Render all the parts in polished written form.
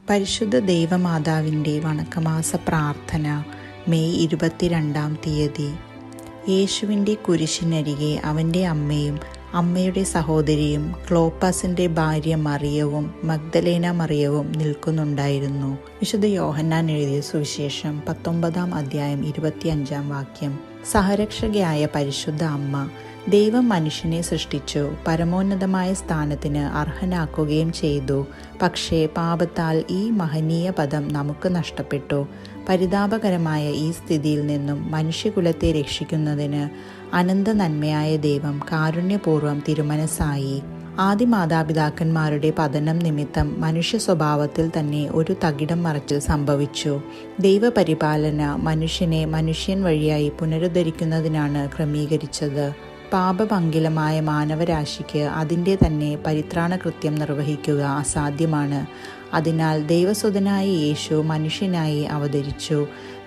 പരിശുദ്ധ ദൈവമാതാവിൻ്റെ വണക്കമാസ പ്രാർത്ഥന മെയ് 22 യേശുവിൻ്റെ കുരിശിനരികെ അവൻ്റെ അമ്മയും അമ്മയുടെ സഹോദരിയും ക്ലോപ്പാസിൻ്റെ ഭാര്യ മറിയവും മഗ്ദലേന മറിയവും നിൽക്കുന്നുണ്ടായിരുന്നു. വിശുദ്ധ യോഹന്നാൻ എഴുതിയ സുവിശേഷം 19 25 സഹരക്ഷകയായ പരിശുദ്ധ അമ്മ ദൈവം മനുഷ്യനെ സൃഷ്ടിച്ചു, പരമോന്നതമായ സ്ഥാനത്തിന് അർഹനാക്കുകയും ചെയ്തു. പക്ഷേ പാപത്താൽ ഈ മഹനീയ പദം നമുക്ക് നഷ്ടപ്പെട്ടു. പരിതാപകരമായ ഈ സ്ഥിതിയിൽ നിന്നും മനുഷ്യകുലത്തെ രക്ഷിക്കുന്നതിന് അനന്ത നന്മയായ ദൈവം കാരുണ്യപൂർവ്വം തിരുമനസ്സായി. ആദി മാതാപിതാക്കന്മാരുടെ പതനം നിമിത്തം മനുഷ്യ സ്വഭാവത്തിൽ തന്നെ ഒരു തകിടം മറിച്ചിൽ സംഭവിച്ചു. ദൈവപരിപാലന മനുഷ്യനെ മനുഷ്യൻ വഴിയായി പുനരുദ്ധരിക്കുന്നതിനാണ് ക്രമീകരിച്ചത്. പാപപങ്കിലമായ മാനവരാശിക്ക് അതിൻ്റെ തന്നെ പരിത്രാണകൃത്യം നിർവഹിക്കുക അസാധ്യമാണ്. അതിനാൽ ദൈവസുതനായ യേശു മനുഷ്യനായി അവതരിച്ചു.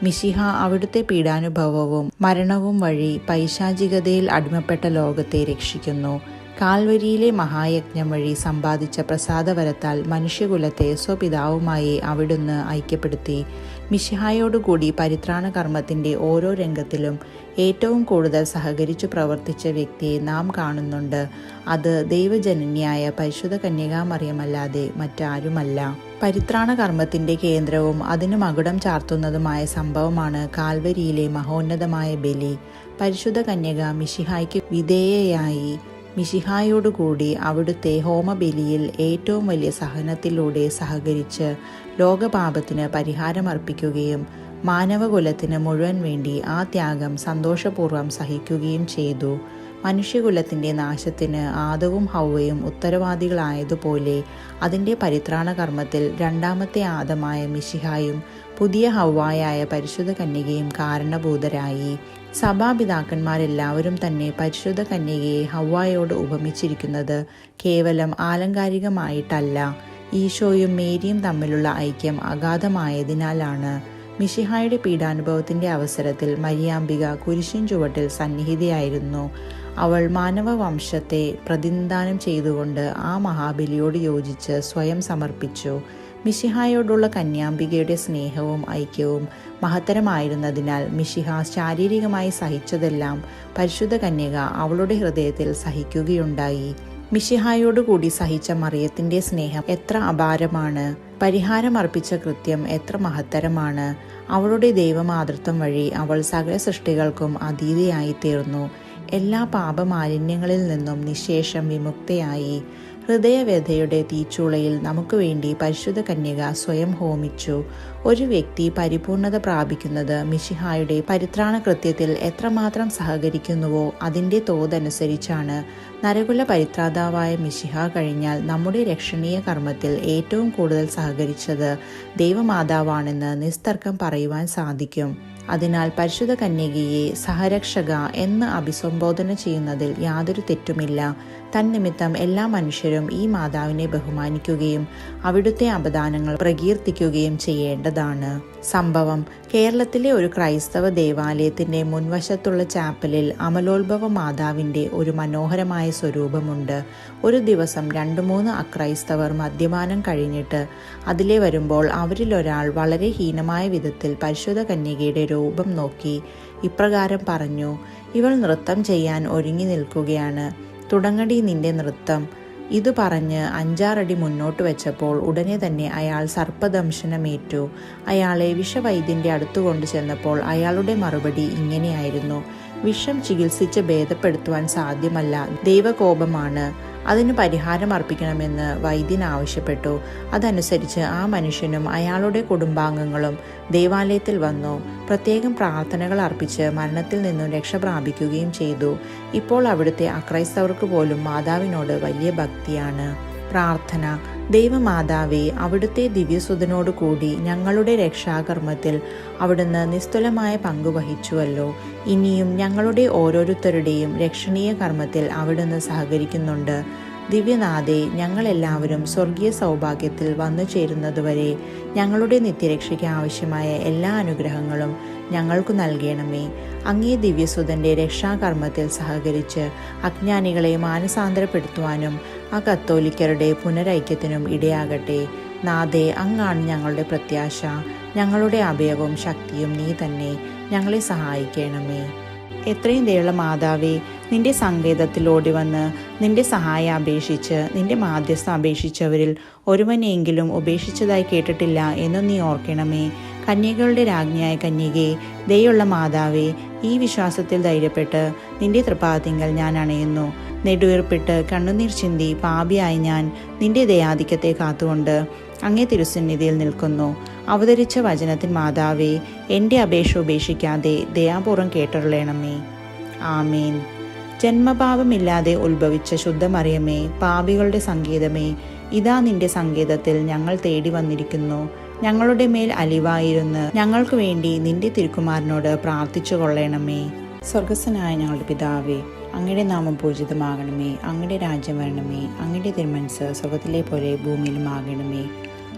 മിശിഹ അവിടുത്തെ പീഡാനുഭവവും മരണവും വഴി പൈശാചികതയിൽ അടിമപ്പെട്ട ലോകത്തെ രക്ഷിക്കുന്നു. കാൽവരിയിലെ മഹായജ്ഞം വഴി സമ്പാദിച്ച പ്രസാദവരത്താൽ മനുഷ്യകുലത്തെ സ്വപിതാവുമായി അവിടുന്ന് ഐക്യപ്പെടുത്തി. മിശിഹായോടുകൂടി പരിത്രാണ കർമ്മത്തിൻ്റെ ഓരോ രംഗത്തിലും ഏറ്റവും കൂടുതൽ സഹകരിച്ചു പ്രവർത്തിച്ച വ്യക്തിയെ നാം കാണുന്നുണ്ട്. അത് ദൈവജനനിയായ പരിശുദ്ധ കന്യകാമറിയമല്ലാതെ മറ്റാരുമല്ല. പരിത്രാണ കർമ്മത്തിൻ്റെ കേന്ദ്രവും അതിനു മകുടം ചാർത്തുന്നതുമായ സംഭവമാണ് കാൽവരിയിലെ മഹോന്നതമായ ബലി. പരിശുദ്ധ കന്യക മിശിഹായ്ക്ക് വിധേയയായി മിശിഹായോടുകൂടി അവിടുത്തെ ഹോമബലിയിൽ ഏറ്റവും വലിയ സഹനത്തിലൂടെ സഹകരിച്ച് ലോകപാപത്തിന് പരിഹാരമർപ്പിക്കുകയും മാനവകുലത്തിന് മുഴുവൻ വേണ്ടി ആ ത്യാഗം സന്തോഷപൂർവ്വം സഹിക്കുകയും ചെയ്തു. മനുഷ്യകുലത്തിൻ്റെ നാശത്തിന് ആദവും ഹൗവയും ഉത്തരവാദികളായതുപോലെ അതിൻ്റെ പരിത്രാണ കർമ്മത്തിൽ രണ്ടാമത്തെ ആദമായ മിശിഹായും പുതിയ ഹൗവായായ പരിശുദ്ധ കന്യകയും കാരണഭൂതരായി. സഭാപിതാക്കന്മാരെല്ലാവരും തന്നെ പരിശുദ്ധ കന്യകയെ ഹൗവായോട് ഉപമിച്ചിരിക്കുന്നത് കേവലം ആലങ്കാരികമായിട്ടല്ല, ഈശോയും മേരിയും തമ്മിലുള്ള ഐക്യം അഗാധമായതിനാലാണ്. മിശിഹായുടെ പീഡാനുഭവത്തിൻ്റെ അവസരത്തിൽ മരിയാംബിക കുരിശിൻ ചുവട്ടിൽ സന്നിഹിതയായിരുന്നു. അവൾ മാനവവംശത്തെ പ്രതിനിധാനം ചെയ്തുകൊണ്ട് ആ മഹാബലിയോട് യോജിച്ച് സ്വയം സമർപ്പിച്ചു. മിശിഹായോടുള്ള കന്യാംബികയുടെ സ്നേഹവും ഐക്യവും മഹത്തരമായിരുന്നതിനാൽ മിശിഹ ശാരീരികമായി സഹിച്ചതെല്ലാം പരിശുദ്ധ കന്യക അവളുടെ ഹൃദയത്തിൽ സഹിക്കുകയുണ്ടായി. മിശിഹായോടുകൂടി സഹിച്ച മറിയത്തിൻ്റെ സ്നേഹം എത്ര അപാരമാണ്! പരിഹാരമർപ്പിച്ച കൃത്യം എത്ര മഹത്തരമാണ്! അവളുടെ ദൈവമാതൃത്വം വഴി അവൾ സകല സൃഷ്ടികൾക്കും അതീതയായി തീർന്നു. എല്ലാ പാപമാലിന്യങ്ങളിൽ നിന്നും നിശേഷം വിമുക്തയായി. ഹൃദയവ്യഥയുടെ തീച്ചൂളയിൽ നമുക്ക് വേണ്ടി പരിശുദ്ധ കന്യക സ്വയം ഹോമിച്ചു. ഒരു വ്യക്തി പരിപൂർണത പ്രാപിക്കുന്നത് മിശിഹായുടെ പരിത്രാണ കൃത്യത്തിൽ എത്രമാത്രം സഹകരിക്കുന്നുവോ അതിൻ്റെ തോതനുസരിച്ചാണ്. നരകുല പരിത്രാതാവായ മിശിഹ കഴിഞ്ഞാൽ നമ്മുടെ രക്ഷണീയ കർമ്മത്തിൽ ഏറ്റവും കൂടുതൽ സഹകരിച്ചത് ദൈവമാതാവാണെന്ന് നിസ്തർക്കം പറയുവാൻ സാധിക്കും. അതിനാൽ പരിശുദ്ധ കന്യകയെ സഹരക്ഷക എന്ന് അഭിസംബോധന ചെയ്യുന്നതിൽ യാതൊരു തെറ്റുമില്ല. തന്നിമിത്തം എല്ലാ മനുഷ്യരും ഈ മാതാവിനെ ബഹുമാനിക്കുകയും അവിടുത്തെ അപദാനങ്ങൾ പ്രകീർത്തിക്കുകയും ചെയ്യേണ്ടതാണ്. സംഭവം: കേരളത്തിലെ ഒരു ക്രൈസ്തവ ദേവാലയത്തിൻ്റെ മുൻവശത്തുള്ള ചാപ്പലിൽ അമലോത്ഭവ മാതാവിൻ്റെ ഒരു മനോഹരമായ സ്വരൂപമുണ്ട്. ഒരു ദിവസം 2-3 അക്രൈസ്തവർ മദ്യപാനം കഴിഞ്ഞിട്ട് അതിലെ വരുമ്പോൾ അവരിലൊരാൾ വളരെ ഹീനമായ വിധത്തിൽ പരിശുദ്ധ കന്യകയുടെ രൂപം നോക്കി ഇപ്രകാരം പറഞ്ഞു: "ഇവൾ നൃത്തം ചെയ്യാൻ ഒരുങ്ങി നിൽക്കുകയാണ്. തുടങ്ങടി നിന്റെ നൃത്തം." ഇത് പറഞ്ഞ് 5-6 അടി മുന്നോട്ട് വെച്ചപ്പോൾ ഉടനെ തന്നെ അയാൾ സർപ്പദംശനമേറ്റു. അയാളെ വിഷവൈദ്യൻ്റെ അടുത്തു കൊണ്ടു ചെന്നപ്പോൾ അയാളുടെ മറുപടി ഇങ്ങനെയായിരുന്നു: "വിഷം ചികിത്സിച്ച് ഭേദപ്പെടുത്തുവാൻ സാധ്യമല്ല, ദൈവകോപമാണ്. അതിന് പരിഹാരം അർപ്പിക്കണമെന്ന് വൈദ്യൻ ആവശ്യപ്പെട്ടു." അതനുസരിച്ച് ആ മനുഷ്യനും അയാളുടെ കുടുംബാംഗങ്ങളും ദേവാലയത്തിൽ വന്നു. പ്രത്യേകം പ്രാർത്ഥനകൾ അർപ്പിച്ച് മരണത്തിൽ നിന്നും രക്ഷ പ്രാപിക്കുകയും ചെയ്തു. ഇപ്പോൾ അവിടുത്തെ അക്രൈസ്തവർക്ക് പോലും മാതാവിനോട് വലിയ ഭക്തിയാണ്. പ്രാർത്ഥന: ദൈവമാതാവേ, അവിടുത്തെ ദിവ്യസുതനോടു കൂടി ഞങ്ങളുടെ രക്ഷാകർമ്മത്തിൽ അവിടുന്ന് നിസ്തുലമായ പങ്കുവഹിച്ചുവല്ലോ. ഇനിയും ഞങ്ങളുടെ ഓരോരുത്തരുടെയും രക്ഷണീയ കർമ്മത്തിൽ അവിടുന്ന് സഹകരിക്കുന്നുണ്ട്. ദിവ്യനാഥേ, ഞങ്ങളെല്ലാവരും സ്വർഗീയ സൗഭാഗ്യത്തിൽ വന്നു ചേരുന്നതുവരെ ഞങ്ങളുടെ നിത്യരക്ഷയ്ക്ക് ആവശ്യമായ എല്ലാ അനുഗ്രഹങ്ങളും ഞങ്ങൾക്കു നൽകണമേ. അങ്ങേ ദിവ്യസുതൻ്റെ രക്ഷാകർമ്മത്തിൽ സഹകരിച്ച് അജ്ഞാനികളെ മാനസാന്തരപ്പെടുത്തുവാനും ആ കത്തോലിക്കരുടെ പുനരൈക്യത്തിനും ഇടയാകട്ടെ. നാഥേ, അങ്ങാണ് ഞങ്ങളുടെ പ്രത്യാശ, ഞങ്ങളുടെ അഭയവും ശക്തിയും നീ തന്നെ. ഞങ്ങളെ സഹായിക്കണമേ. എത്രയും ദയുള്ള മാതാവേ, നിന്റെ സങ്കേതത്തിൽ ഓടി വന്ന് നിന്റെ സഹായം അപേക്ഷിച്ച് നിന്റെ മാധ്യസ്ഥം അപേക്ഷിച്ചവരിൽ ഒരുവനെയെങ്കിലും ഉപേക്ഷിച്ചതായി കേട്ടിട്ടില്ല എന്ന് നീ ഓർക്കണമേ. കന്യകളുടെ രാജ്ഞിയായ കന്യകേ, ദയുള്ള മാതാവേ, ഈ വിശ്വാസത്തിൽ ധൈര്യപ്പെട്ട് നിന്റെ തൃപ്പാദത്തിങ്കൽ ഞാൻ അണയുന്നു. നെടുവീർപ്പിട്ട് കണ്ണുനീർ ചിന്തി പാപിയായി ഞാൻ നിന്റെ ദയാധിക്യത്തെ കാത്തുകൊണ്ട് അങ്ങേ തിരുസന്നിധിയിൽ നിൽക്കുന്നു. അവതരിച്ച വചനത്തിൽ മാതാവേ, എൻ്റെ അപേക്ഷ ഉപേക്ഷിക്കാതെ ദയാപൂർവം കേട്ടരുളണമേ. ആമേൻ. ജന്മപാപമില്ലാതെ ഉത്ഭവിച്ച ശുദ്ധമറിയമേ, പാപികളുടെ സങ്കേതമേ, ഇതാ നിന്റെ സങ്കേതത്തിൽ ഞങ്ങൾ തേടി വന്നിരിക്കുന്നു. ഞങ്ങളുടെ മേൽ അലിവായിരുന്ന് ഞങ്ങൾക്ക് വേണ്ടി നിന്റെ തിരുക്കുമാരനോട് പ്രാർത്ഥിച്ചു കൊള്ളണമേ. സ്വർഗസ്ഥനായ ഞങ്ങളുടെ പിതാവേ, അങ്ങയുടെ നാമം പൂജിതമാകണമേ. അങ്ങയുടെ രാജ്യം വരണമേ. അങ്ങയുടെ തിരുമനസ്സ് സ്വർഗത്തിലെ പോലെ ഭൂമിയിലും ആകണമേ.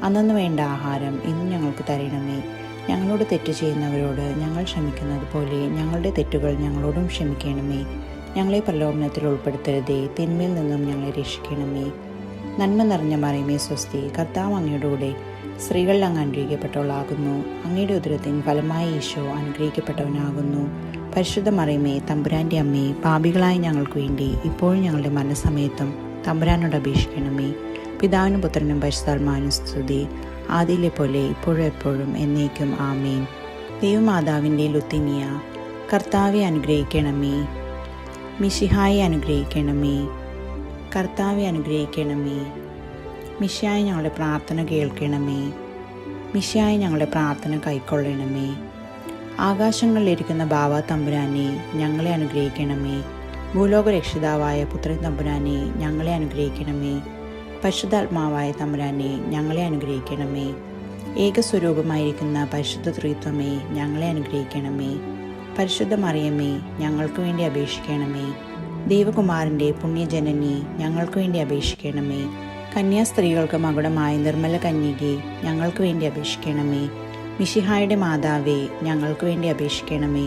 അന്നു വേണ്ട ആഹാരം ഇന്ന് ഞങ്ങൾക്ക് തരണമേ. ഞങ്ങളോട് തെറ്റ് ചെയ്യുന്നവരോട് ഞങ്ങൾ ക്ഷമിക്കുന്നത് പോലെ ഞങ്ങളുടെ തെറ്റുകൾ ഞങ്ങളോടും ക്ഷമിക്കണമേ. ഞങ്ങളെ പ്രലോഭനത്തിൽ ഉൾപ്പെടുത്തരുതേ, തിന്മയിൽ നിന്നും ഞങ്ങളെ രക്ഷിക്കണമേ. നന്മ നിറഞ്ഞ മറിയമേ സ്വസ്തി, കർത്താവ് അങ്ങയുടെ കൂടെ സ്ത്രീകളിൽ അങ്ങ് അനുഗ്രഹിക്കപ്പെട്ടവളാകുന്നു. അങ്ങയുടെ ഉദരത്തിൻ ഫലമായി ഈശോ അനുഗ്രഹിക്കപ്പെട്ടവനാകുന്നു. പരിശുദ്ധ മറിയമേ, തമ്പുരാൻ്റെ അമ്മേ, പാപികളായ ഞങ്ങൾക്ക് വേണ്ടി ഇപ്പോഴും ഞങ്ങളുടെ മരണസമയത്തും തമ്പുരാനോട് അപേക്ഷിക്കണമേ. പിതാവിനും പുത്രനും പരിശുദ്ധാത്മാവിനും സ്തുതി, ആദിയിലെ പോലെ ഇപ്പോഴും എപ്പോഴും എന്നേക്കും. ആമേൻ. ദൈവമാതാവിൻ്റെ ലുത്തിനിയ, കർത്താവെ അനുഗ്രഹിക്കണമേ. മിശിഹായെ അനുഗ്രഹിക്കണമേ. കർത്താവെ അനുഗ്രഹിക്കണമേ. മിശിഹായി ഞങ്ങളുടെ പ്രാർത്ഥന കേൾക്കണമേ. മിശിഹായി ഞങ്ങളുടെ പ്രാർത്ഥന കൈക്കൊള്ളണമേ. ആകാശങ്ങളിലിരിക്കുന്ന ബാവ തമ്പുരാനെ, ഞങ്ങളെ അനുഗ്രഹിക്കണമേ. ഭൂലോക രക്ഷിതാവായ പുത്രൻ തമ്പുരാനെ, ഞങ്ങളെ അനുഗ്രഹിക്കണമേ. പരിശുദ്ധാത്മാവായ തമ്പുരാനെ, ഞങ്ങളെ അനുഗ്രഹിക്കണമേ. ഏകസ്വരൂപമായിരിക്കുന്ന പരിശുദ്ധ ത്രിത്വമേ, ഞങ്ങളെ അനുഗ്രഹിക്കണമേ. പരിശുദ്ധ മറിയമേ, ഞങ്ങൾക്ക് വേണ്ടി അപേക്ഷിക്കണമേ. ദൈവകുമാരൻ്റെ പുണ്യജനനി, ഞങ്ങൾക്ക് വേണ്ടി അപേക്ഷിക്കണമേ. കന്യാസ്ത്രീകൾക്ക് മകുടമായ നിർമ്മല കന്യകെ, ഞങ്ങൾക്ക് വേണ്ടി അപേക്ഷിക്കണമേ. മിശിഹായുടെ മാതാവേ, ഞങ്ങൾക്ക് വേണ്ടി അപേക്ഷിക്കണമേ.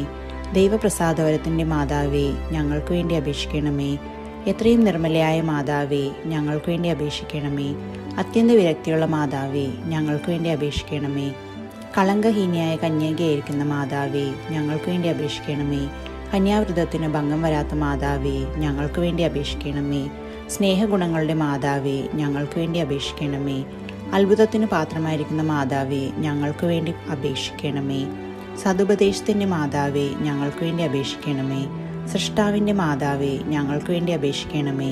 ദൈവപ്രസാദവരത്തിൻ്റെ മാതാവേ, ഞങ്ങൾക്ക് വേണ്ടി അപേക്ഷിക്കണമേ. എത്രയും നിർമ്മലയായ മാതാവേ, ഞങ്ങൾക്ക് വേണ്ടി അപേക്ഷിക്കണമേ. അത്യന്ത വിരക്തിയുള്ള മാതാവേ, ഞങ്ങൾക്ക് വേണ്ടി അപേക്ഷിക്കണമേ. കളങ്കഹീനിയായ കന്യകയായിരിക്കുന്ന മാതാവേ, ഞങ്ങൾക്ക് വേണ്ടി അപേക്ഷിക്കണമേ. കന്യാവ്രതത്തിന് ഭംഗം വരാത്ത മാതാവേ, ഞങ്ങൾക്ക് വേണ്ടി അപേക്ഷിക്കണമേ. സ്നേഹഗുണങ്ങളുടെ മാതാവേ, ഞങ്ങൾക്ക് വേണ്ടി അപേക്ഷിക്കണമേ. അത്ഭുതത്തിന് പാത്രമായിരിക്കുന്ന മാതാവേ, ഞങ്ങൾക്ക് വേണ്ടി അപേക്ഷിക്കണമേ. സതുപദേശത്തിൻ്റെ മാതാവേ, ഞങ്ങൾക്ക് വേണ്ടി അപേക്ഷിക്കണമേ. സൃഷ്ടാവിൻ്റെ മാതാവേ, ഞങ്ങൾക്ക് വേണ്ടി അപേക്ഷിക്കണമേ.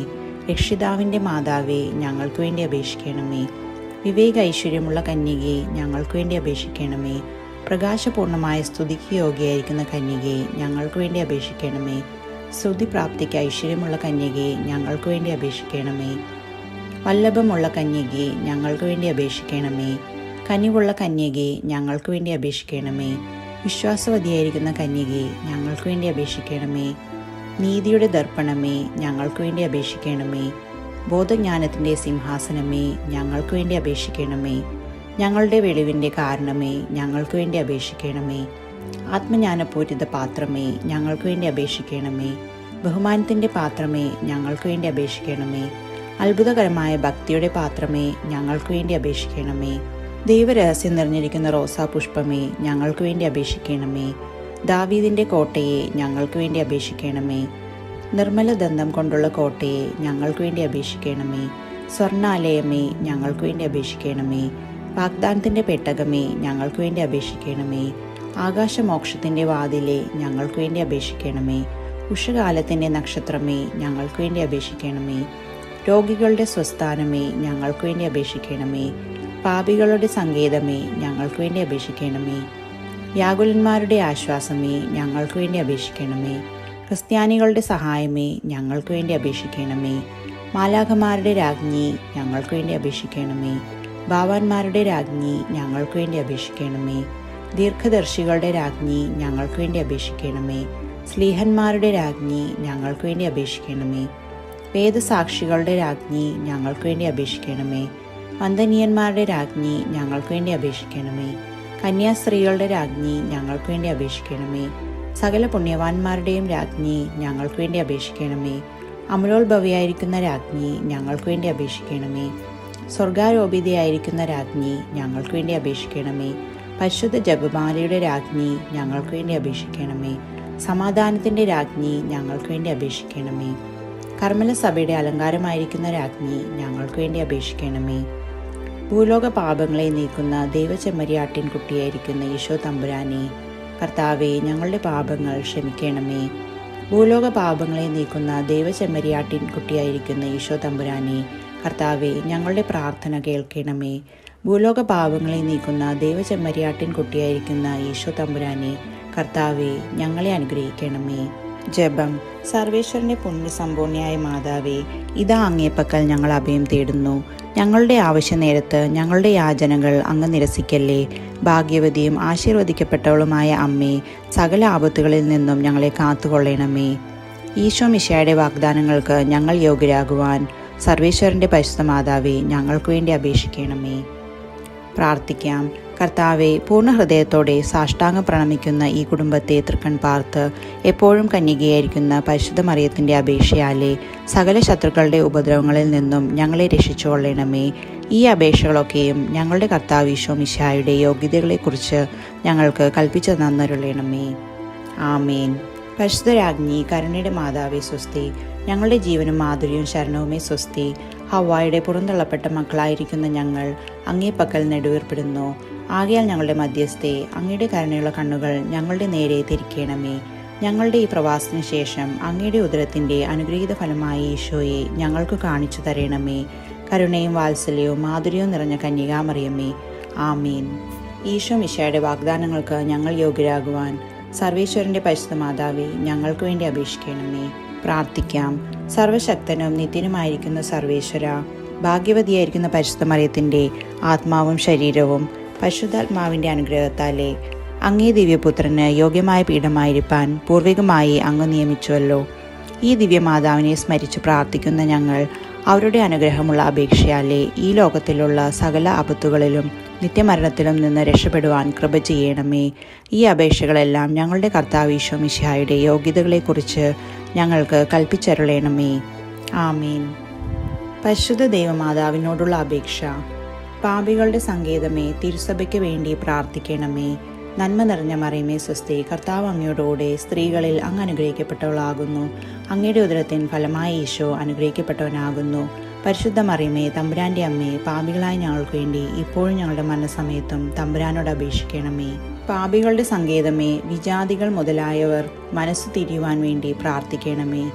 രക്ഷിതാവിൻ്റെ മാതാവേ, ഞങ്ങൾക്ക് വേണ്ടി അപേക്ഷിക്കണമേ. വിവേക ഐശ്വര്യമുള്ള കന്യകയെ, ഞങ്ങൾക്ക് വേണ്ടി അപേക്ഷിക്കണമേ. പ്രകാശപൂർണമായ സ്തുതിക്ക് യോഗ്യയായിരിക്കുന്ന കന്യകയെ, ഞങ്ങൾക്ക് വേണ്ടി അപേക്ഷിക്കണമേ. സ്തുതിപ്രാപ്തിക്ക് ഐശ്വര്യമുള്ള കന്യകയെ, ഞങ്ങൾക്ക് വേണ്ടി അപേക്ഷിക്കണമേ. വല്ലഭമുള്ള കന്യകയെ, ഞങ്ങൾക്ക് വേണ്ടി അപേക്ഷിക്കണമേ. കനിവുള്ള കന്യകയെ, ഞങ്ങൾക്ക് വേണ്ടി അപേക്ഷിക്കണമേ. വിശ്വാസവതിയായിരിക്കുന്ന കന്യകയെ, ഞങ്ങൾക്ക് വേണ്ടി അപേക്ഷിക്കണമേ. നീതിയുടെ ദർപ്പണമേ, ഞങ്ങൾക്ക് വേണ്ടി അപേക്ഷിക്കണമേ. ബോധജ്ഞാനത്തിൻ്റെ സിംഹാസനമേ, ഞങ്ങൾക്ക് വേണ്ടി അപേക്ഷിക്കണമേ. ഞങ്ങളുടെ വെളിവിൻ്റെ കാരണമേ, ഞങ്ങൾക്ക് വേണ്ടി അപേക്ഷിക്കണമേ. ആത്മജ്ഞാനപൂരിത പാത്രമേ, ഞങ്ങൾക്ക് വേണ്ടി അപേക്ഷിക്കണമേ. ബഹുമാനത്തിൻ്റെ പാത്രമേ, ഞങ്ങൾക്ക് വേണ്ടി അപേക്ഷിക്കണമേ. അത്ഭുതകരമായ ഭക്തിയുടെ പാത്രമേ, ഞങ്ങൾക്ക് വേണ്ടി അപേക്ഷിക്കണമേ. ദൈവരഹസ്യം നിറഞ്ഞിരിക്കുന്ന റോസാപുഷ്പമേ, ഞങ്ങൾക്ക് വേണ്ടി അപേക്ഷിക്കണമേ. ദാവീദിൻ്റെ കോട്ടയെ, ഞങ്ങൾക്ക് വേണ്ടി അപേക്ഷിക്കണമേ. നിർമ്മല ദന്തം കൊണ്ടുള്ള കോട്ടയെ, ഞങ്ങൾക്ക് വേണ്ടി അപേക്ഷിക്കണമേ. സ്വർണ്ണാലയമേ, ഞങ്ങൾക്ക് വേണ്ടി അപേക്ഷിക്കണമേ. വാഗ്ദാനത്തിൻ്റെ പെട്ടകമേ, ഞങ്ങൾക്ക് വേണ്ടി അപേക്ഷിക്കണമേ. ആകാശമോക്ഷത്തിൻ്റെ വാതിലെ, ഞങ്ങൾക്ക് വേണ്ടി അപേക്ഷിക്കണമേ. ഉഷകാലത്തിൻ്റെ നക്ഷത്രമേ, ഞങ്ങൾക്ക് വേണ്ടി അപേക്ഷിക്കണമേ. രോഗികളുടെ സ്വസ്ഥാനമേ, ഞങ്ങൾക്ക് വേണ്ടി അപേക്ഷിക്കണമേ. പാപികളുടെ സങ്കേതമേ, ഞങ്ങൾക്ക് വേണ്ടി അപേക്ഷിക്കണമേ. വ്യാകുലന്മാരുടെ ആശ്വാസമേ, ഞങ്ങൾക്ക് വേണ്ടി അപേക്ഷിക്കണമേ. ക്രിസ്ത്യാനികളുടെ സഹായമേ, ഞങ്ങൾക്ക് വേണ്ടി അപേക്ഷിക്കണമേ. മാലാഖമാരുടെ രാജ്ഞി, ഞങ്ങൾക്ക് വേണ്ടി അപേക്ഷിക്കണമേ. ഭാവാന്മാരുടെ രാജ്ഞി, ഞങ്ങൾക്ക് വേണ്ടി അപേക്ഷിക്കണമേ. ദീർഘദർശികളുടെ രാജ്ഞി, ഞങ്ങൾക്ക് വേണ്ടി അപേക്ഷിക്കണമേ. സ്ലീഹന്മാരുടെ രാജ്ഞി, ഞങ്ങൾക്ക് വേണ്ടി അപേക്ഷിക്കണമേ. വേദസാക്ഷികളുടെ രാജ്ഞി, ഞങ്ങൾക്ക് വേണ്ടി അപേക്ഷിക്കണമേ. വന്ദനീയന്മാരുടെ രാജ്ഞി, ഞങ്ങൾക്ക് വേണ്ടി അപേക്ഷിക്കണമേ. കന്യാസ്ത്രീകളുടെ രാജ്ഞി, ഞങ്ങൾക്ക് വേണ്ടി അപേക്ഷിക്കണമേ. സകല പുണ്യവാന്മാരുടെയും രാജ്ഞി, ഞങ്ങൾക്ക് വേണ്ടി അപേക്ഷിക്കണമേ. അമലോത്ഭവയായിരിക്കുന്ന രാജ്ഞി, ഞങ്ങൾക്ക് വേണ്ടി അപേക്ഷിക്കണമേ. സ്വർഗാരോപിതയായിരിക്കുന്ന രാജ്ഞി ഞങ്ങൾക്ക് വേണ്ടി അപേക്ഷിക്കണമേ. പരിശുദ്ധ ജപമാലയുടെ രാജ്ഞി ഞങ്ങൾക്ക് വേണ്ടി അപേക്ഷിക്കണമേ. സമാധാനത്തിൻ്റെ രാജ്ഞി ഞങ്ങൾക്ക് വേണ്ടി അപേക്ഷിക്കണമേ. കർമ്മല സഭയുടെ അലങ്കാരമായിരിക്കുന്ന രാജ്ഞി ഞങ്ങൾക്ക് വേണ്ടി അപേക്ഷിക്കണമേ. ഭൂലോക പാപങ്ങളെ നീക്കുന്ന ദൈവചെമ്മരിയാട്ടിൻ കുട്ടിയായിരിക്കുന്ന ഈശോ തമ്പുരാനെ, കർത്താവെ, ഞങ്ങളുടെ പാപങ്ങൾ ക്ഷമിക്കണമേ. ഭൂലോക പാപങ്ങളെ നീക്കുന്ന ദൈവചെമ്മരിയാട്ടിൻ കുട്ടിയായിരിക്കുന്ന ഈശോ തമ്പുരാനെ, കർത്താവെ, ഞങ്ങളുടെ പ്രാർത്ഥന കേൾക്കണമേ. ഭൂലോക പാപങ്ങളെ നീക്കുന്ന ദൈവചെമ്മരിയാട്ടിൻ കുട്ടിയായിരിക്കുന്ന ഈശോ തമ്പുരാനെ, കർത്താവെ, ഞങ്ങളെ അനുഗ്രഹിക്കണമേ. ജപം. സർവേശ്വരൻ്റെ പുണ്യസമ്പൂർണയായ മാതാവേ, ഇതാ അങ്ങേപ്പക്കൽ ഞങ്ങൾ അഭയം തേടുന്നു. ഞങ്ങളുടെ ആവശ്യ നേരത്ത് ഞങ്ങളുടെ യാചനകൾ അങ്ങ് നിരസിക്കല്ലേ. ഭാഗ്യവതിയും ആശീർവദിക്കപ്പെട്ടവളുമായ അമ്മേ, സകല ആപത്തുകളിൽ നിന്നും ഞങ്ങളെ കാത്തുകൊള്ളണമേ. ഈശോ മിശിഹായുടെ വാഗ്ദാനങ്ങൾക്ക് ഞങ്ങൾ യോഗ്യരാകുവാൻ സർവേശ്വരൻ്റെ പരിശുദ്ധ മാതാവേ, ഞങ്ങൾക്ക് വേണ്ടി അപേക്ഷിക്കണമേ. പ്രാർത്ഥിക്കാം. കർത്താവെ, പൂർണ്ണ ഹൃദയത്തോടെ സാഷ്ടാംഗം പ്രണമിക്കുന്ന ഈ കുടുംബത്തെ തൃക്കൺ പാർത്ത് എപ്പോഴും കന്യകയായിരിക്കുന്ന പരിശുദ്ധ മറിയത്തിൻ്റെ അപേക്ഷയാലെ സകല ശത്രുക്കളുടെ ഉപദ്രവങ്ങളിൽ നിന്നും ഞങ്ങളെ രക്ഷിച്ചുകൊള്ളണമേ. ഈ അപേക്ഷകളൊക്കെയും ഞങ്ങളുടെ കർത്താവ് ഈശോ മിശിഹായുടെ യോഗ്യതകളെക്കുറിച്ച് ഞങ്ങൾക്ക് കൽപ്പിച്ചു തന്നരുളണമേ. ആമേൻ. പരിശുദ്ധ രാജ്ഞി, കരുണയുടെ മാതാവേ സ്വസ്തി. ഞങ്ങളുടെ ജീവനും മാധുര്യവും ശരണവുമേ സ്വസ്തി. ഹവ്വായുടെ പുറന്തള്ളപ്പെട്ട മക്കളായിരിക്കുന്ന ഞങ്ങൾ അങ്ങേ പക്കൽ നെടുവേർപ്പെടുന്നു. ആകയാൽ ഞങ്ങളുടെ മധ്യസ്ഥെ, അങ്ങയുടെ കരുണയുള്ള കണ്ണുകൾ ഞങ്ങളുടെ നേരെ തിരിക്കണമേ. ഞങ്ങളുടെ ഈ പ്രവാസത്തിന് ശേഷം അങ്ങയുടെ ഉദരത്തിൻ്റെ അനുഗ്രഹീത ഫലമായ ഈശോയെ ഞങ്ങൾക്ക് കാണിച്ചു തരണമേ. കരുണയും വാത്സല്യവും മാധുര്യവും നിറഞ്ഞ കന്യകാമറിയമ്മേ, ആമീൻ. ഈശോ മിശിഹായുടെ വാഗ്ദാനങ്ങൾക്ക് ഞങ്ങൾ യോഗ്യരാകുവാൻ സർവേശ്വരൻ്റെ പരിശുദ്ധ മാതാവേ, ഞങ്ങൾക്ക് വേണ്ടി അപേക്ഷിക്കണമേ. പ്രാർത്ഥിക്കാം. സർവശക്തനും നിത്യനുമായിരിക്കുന്ന സർവേശ്വര, ഭാഗ്യവതിയായിരിക്കുന്ന പരിശുദ്ധ മറിയത്തിൻ്റെ ആത്മാവും ശരീരവും പരിശുദ്ധാത്മാവിൻ്റെ അനുഗ്രഹത്താലെ അങ്ങേ ദിവ്യപുത്രന് യോഗ്യമായ പീഠമായിരിക്കാൻ പൂർവികമായി അങ്ങ് നിയമിച്ചുവല്ലോ. ഈ ദിവ്യമാതാവിനെ സ്മരിച്ച് പ്രാർത്ഥിക്കുന്ന ഞങ്ങൾ അവരുടെ അനുഗ്രഹമുള്ള അപേക്ഷയാലെ ഈ ലോകത്തിലുള്ള സകല ആപത്തുകളിലും നിത്യമരണത്തിലും നിന്ന് രക്ഷപ്പെടുവാൻ കൃപ ചെയ്യണമേ. ഈ അപേക്ഷകളെല്ലാം ഞങ്ങളുടെ കർത്താവ് ഈശോ മിശിഹായുടെ യോഗ്യതകളെക്കുറിച്ച് ഞങ്ങൾക്ക് കൽപ്പിച്ചരുളണമേ. ആമീൻ. പരിശുദ്ധ ദൈവമാതാവിനോടുള്ള അപേക്ഷ. പാപികളുടെ സങ്കേതമേ, തിരുസഭയ്ക്ക് വേണ്ടി പ്രാർത്ഥിക്കണമേ. നന്മ നിറഞ്ഞ മറിയമേ സ്വസ്തി. കർത്താവ് അങ്ങയോടുകൂടെ സ്ത്രീകളിൽ അങ്ങ് അനുഗ്രഹിക്കപ്പെട്ടവളാകുന്നു. അങ്ങയുടെ ഉദരത്തിൻ ഫലമായ ഈശോ അനുഗ്രഹിക്കപ്പെട്ടവനാകുന്നു. പരിശുദ്ധ മറിയമേ, തമ്പുരാൻ്റെ അമ്മേ, പാപികളായ ഞങ്ങൾക്ക് വേണ്ടി ഇപ്പോഴും ഞങ്ങളുടെ മരണസമയത്തും തമ്പുരാനോട് അപേക്ഷിക്കണമേ. പാപികളുടെ സങ്കേതമേ, വിജാതികൾ മുതലായവർ മനസ്സു തിരിയുവാൻ വേണ്ടി പ്രാർത്ഥിക്കണമേ.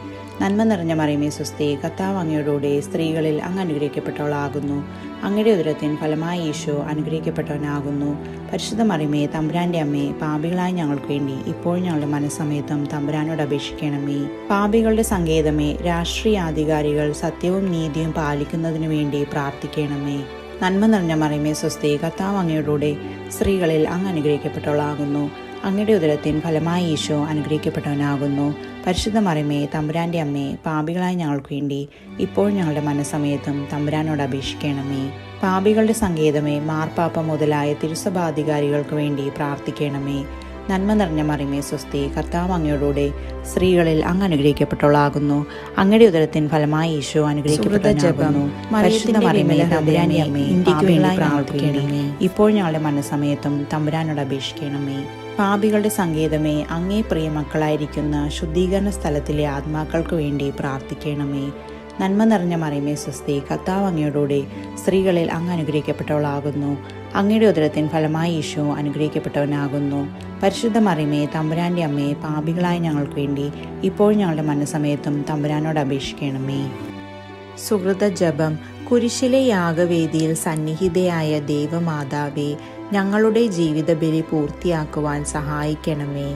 നന്മ നിറഞ്ഞ മറിയമേ സ്വസ്തി. കർത്താവ് അങ്ങയോടുകൂടെ സ്ത്രീകളിൽ അങ്ങ് അനുഗ്രഹിക്കപ്പെട്ടവളാകുന്നു. അങ്ങയുടെ ഉദരത്തിൻ ഫലമായ ഈശോ അനുഗ്രഹിക്കപ്പെട്ടവനാകുന്നു. പരിശുദ്ധ മറിയമേ, തമ്പുരാൻ്റെ അമ്മേ, പാപികളായ ഞങ്ങൾക്ക് വേണ്ടി ഇപ്പോഴും ഞങ്ങളുടെ മനസ്സമയത്തും തമ്പുരാനോട് അപേക്ഷിക്കണമേ. പാപികളുടെ സങ്കേതമേ, രാഷ്ട്രീയാധികാരികൾ സത്യവും നീതിയും പാലിക്കുന്നതിനു വേണ്ടി പ്രാർത്ഥിക്കണമേ. നന്മ നിറഞ്ഞ മറിയമേ സ്വസ്തി. കർത്താവ് അങ്ങയോടുകൂടെ സ്ത്രീകളിൽ അങ്ങ് അനുഗ്രഹിക്കപ്പെട്ടവളാകുന്നു. അങ്ങയുടെ ഉദരത്തിൻ ഫലമായ ഈശോ അനുഗ്രഹിക്കപ്പെട്ടവനാകുന്നു. പരിശുദ്ധ മറിയമേ, തമ്പുരാൻ്റെ അമ്മേ, പാപികളായ ഞങ്ങൾക്ക് വേണ്ടി ഇപ്പോഴും ഞങ്ങളുടെ മനസ്സമയത്തും തമ്പുരാനോട് അപേക്ഷിക്കണമേ. പാപികളുടെ സങ്കേതമേ, മാർപ്പാപ്പ മുതലായ തിരുസഭാധികാരികൾക്ക് വേണ്ടി പ്രാർത്ഥിക്കണമേ. നന്മ നിറഞ്ഞ മറിയമേ സ്വസ്തി. കർത്താവ് അങ്ങയോടുകൂടെ സ്ത്രീകളിൽ അങ്ങ് അനുഗ്രഹിക്കപ്പെട്ടവളാകുന്നു. അങ്ങയുടെ ഉദരത്തിൻ ഫലമായ ഈശോ അനുഗ്രഹിക്കപ്പെട്ടവനാകുന്നു. പരിശുദ്ധ മറിയമേ, തമ്പുരാൻ്റെ അമ്മേ, ഇന്ത്യക്ക് വേണ്ടി പ്രാർത്ഥിക്കണമേ. ഇപ്പോൾ ഞങ്ങളുടെ മനസ്സമയത്തും തമ്പുരാനോട് അപേക്ഷിക്കണമേ. പാപികളുടെ സങ്കേതമേ, അങ്ങേ പ്രിയ മക്കളായിരിക്കുന്ന ശുദ്ധീകരണ സ്ഥലത്തിലെ ആത്മാക്കൾക്ക് വേണ്ടി പ്രാർത്ഥിക്കണമേ. നന്മ നിറഞ്ഞ മറിയമേ സ്വസ്തി. കർത്താവ് അങ്ങയോടുകൂടെ സ്ത്രീകളിൽ അങ്ങ് അനുഗ്രഹിക്കപ്പെട്ടവളാകുന്നു. അങ്ങയുടെ ഉദരത്തിൻ ഫലമായ ഈശോ അനുഗ്രഹിക്കപ്പെട്ടവനാകുന്നു. പരിശുദ്ധ മറിയമേ, തമ്പുരാൻ്റെ അമ്മേ, പാപികളായ ഞങ്ങൾക്ക് വേണ്ടി ഇപ്പോൾ ഞങ്ങളുടെ മനസ്സമയത്തും തമ്പുരാനോട് അപേക്ഷിക്കണമേ. സുഹൃത ജപം. കുരിശിലെ യാഗവേദിയിൽ സന്നിഹിതയായ ദൈവമാതാവേ, ഞങ്ങളുടെ ജീവിത ബലി പൂർത്തിയാക്കുവാൻ സഹായിക്കണമേ.